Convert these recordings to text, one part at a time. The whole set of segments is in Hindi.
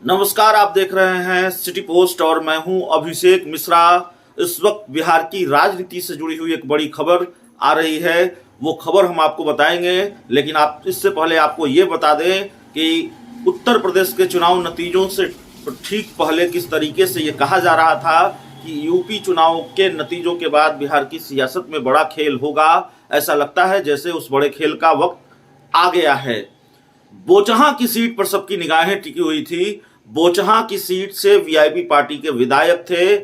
नमस्कार, आप देख रहे हैं सिटी पोस्ट और मैं हूं अभिषेक मिश्रा। इस वक्त बिहार की राजनीति से जुड़ी हुई एक बड़ी खबर आ रही है, वो खबर हम आपको बताएंगे। लेकिन आप इससे पहले आपको ये बता दें कि उत्तर प्रदेश के चुनाव नतीजों से ठीक पहले किस तरीके से ये कहा जा रहा था कि यूपी चुनाव के नतीजों के बाद बिहार की सियासत में बड़ा खेल होगा। ऐसा लगता है जैसे उस बड़े खेल का वक्त आ गया है। बोचहां की सीट पर सबकी निगाहें टिकी हुई थी। बोचहां की सीट से वीआईपी पार्टी के विधायक थे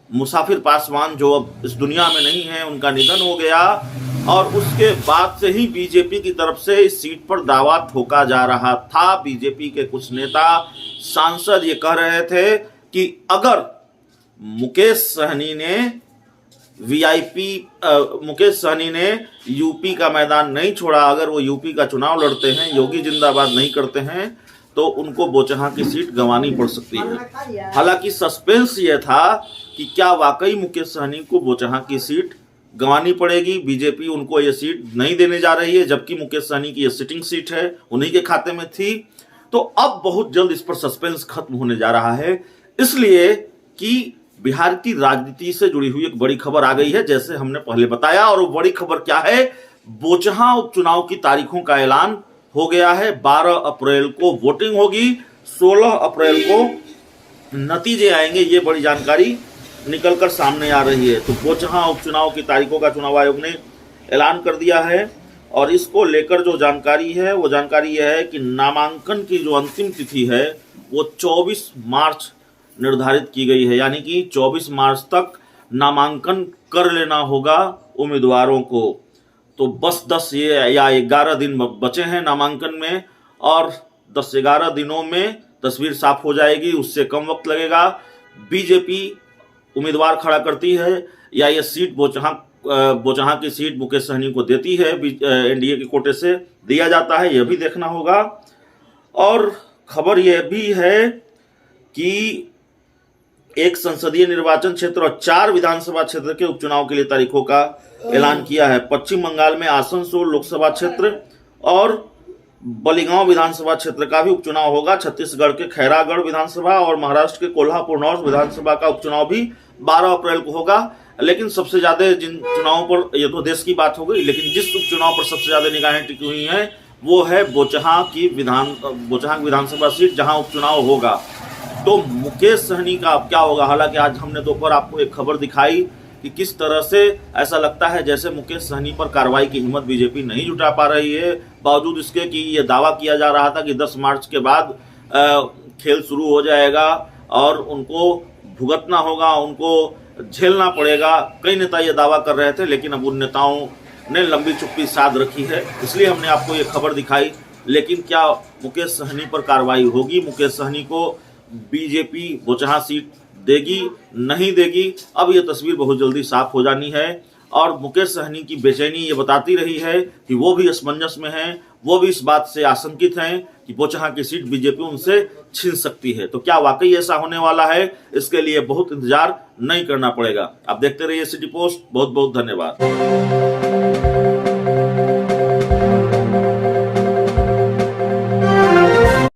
मुसाफिर पासवान, जो अब इस दुनिया में नहीं है, उनका निधन हो गया। और उसके बाद से ही बीजेपी की तरफ से इस सीट पर दावा ठोका जा रहा था। बीजेपी के कुछ नेता सांसद ये कह रहे थे कि अगर मुकेश सहनी ने यूपी का मैदान नहीं छोड़ा, अगर वो यूपी का चुनाव लड़ते हैं, योगी जिंदाबाद नहीं करते हैं, तो उनको बोचहां की सीट गंवानी पड़ सकती है। हालांकि सस्पेंस ये था कि क्या वाकई मुकेश सहनी को बोचहां की सीट गंवानी पड़ेगी। बीजेपी उनको ये सीट नहीं देने जा रही है, जबकि मुकेश सहनी की ये सिटिंग सीट है, उन्हीं के खाते में थी। तो अब बहुत जल्द इस पर सस्पेंस खत्म होने जा रहा है, इसलिए कि बिहार की राजनीति से जुड़ी हुई एक बड़ी खबर आ गई है, जैसे हमने पहले बताया। और वो बड़ी खबर क्या है? बोचहां उपचुनाव की तारीखों का ऐलान हो गया है। 12 अप्रैल को वोटिंग होगी, 16 अप्रैल को नतीजे आएंगे। ये बड़ी जानकारी निकलकर सामने आ रही है। तो बोचहां उपचुनाव की तारीखों का चुनाव आयोग ने ऐलान कर दिया है। और इसको लेकर जो जानकारी है वो जानकारी यह है कि नामांकन की जो अंतिम तिथि है वो 24 मार्च निर्धारित की गई है। यानी कि 24 मार्च तक नामांकन कर लेना होगा उम्मीदवारों को। तो बस 10 या 11 दिन बचे हैं नामांकन में, और 10-11 दिनों में तस्वीर साफ हो जाएगी, उससे कम वक्त लगेगा। बीजेपी उम्मीदवार खड़ा करती है या ये सीट बोचहां की सीट मुकेश सहनी को देती है, एनडीए के कोटे से दिया जाता है, यह भी देखना होगा। और खबर यह भी है कि एक संसदीय निर्वाचन क्षेत्र और 4 विधानसभा क्षेत्र के उपचुनाव के लिए तारीखों का ऐलान किया है। पश्चिम बंगाल में आसनसोल लोकसभा क्षेत्र और बलिगांव विधानसभा क्षेत्र का भी उपचुनाव होगा। छत्तीसगढ़ के खैरागढ़ विधानसभा और महाराष्ट्र के कोल्हापुर नॉर्थ विधानसभा का उपचुनाव भी 12 अप्रैल को होगा। लेकिन सबसे ज्यादा जिन चुनावों पर, ये तो देश की बात हो गई, लेकिन जिस उपचुनाव पर सबसे ज्यादा निगाहें टिकी हुई हैं वो है बोचहां की विधानसभा सीट, जहां उपचुनाव होगा। तो मुकेश सहनी का अब क्या होगा? हालांकि आज हमने दोपहर आपको एक खबर दिखाई कि किस तरह से ऐसा लगता है जैसे मुकेश सहनी पर कार्रवाई की हिम्मत बीजेपी नहीं जुटा पा रही है, बावजूद इसके कि ये दावा किया जा रहा था कि 10 मार्च के बाद खेल शुरू हो जाएगा और उनको भुगतना होगा, उनको झेलना पड़ेगा। कई नेता ये दावा कर रहे थे, लेकिन अब उन नेताओं ने लंबी चुप्पी साध रखी है, इसलिए हमने आपको ये खबर दिखाई। लेकिन क्या मुकेश सहनी पर कार्रवाई होगी? मुकेश सहनी को बीजेपी बोचहां सीट देगी, नहीं देगी? अब यह तस्वीर बहुत जल्दी साफ हो जानी है। और मुकेश सहनी की बेचैनी ये बताती रही है कि वो भी असमंजस में हैं, वो भी इस बात से आशंकित हैं कि बोचहां की सीट बीजेपी उनसे छीन सकती है। तो क्या वाकई ऐसा होने वाला है? इसके लिए बहुत इंतजार नहीं करना पड़ेगा। आप देखते रहिए सिटी पोस्ट। बहुत बहुत धन्यवाद।